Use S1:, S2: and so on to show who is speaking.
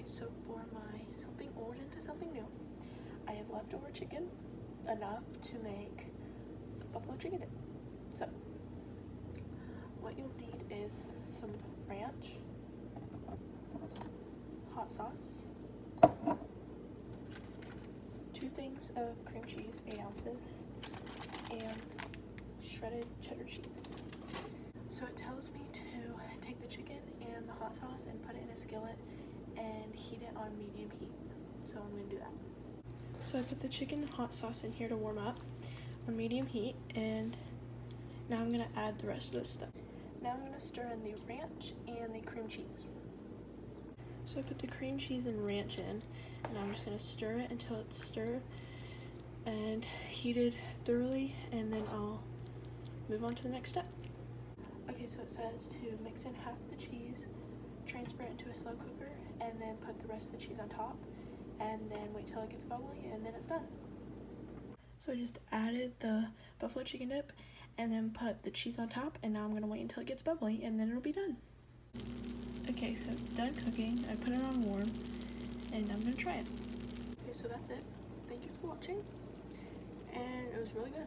S1: Okay, so for my something old into something new, I have leftover chicken, enough to make buffalo chicken dip. So, what you'll need is some ranch, hot sauce, 2 things of cream cheese, 8 ounces, and shredded cheddar cheese. So it tells me to take the chicken and the hot sauce and put it in a skillet and heat it on medium heat. So I'm going to do that. So I put the chicken and hot sauce in here to warm up on medium heat, and now I'm going to add the rest of this stuff. Now I'm going to stir in the ranch and the cream cheese. So I put the cream cheese and ranch in, and I'm just going to stir it until it's stirred and heated thoroughly, and then I'll move on to the next step. Okay, so it says to mix in half the cheese, transfer it into a slow cooker, and then put the rest of the cheese on top, and then wait till it gets bubbly, and then it's done. So I just added the buffalo chicken dip, and then put the cheese on top, and now I'm going to wait until it gets bubbly, and then it'll be done. Okay, so it's done cooking. I put it on warm, and I'm going to try it. Okay, so that's it. Thank you for watching, and it was really good.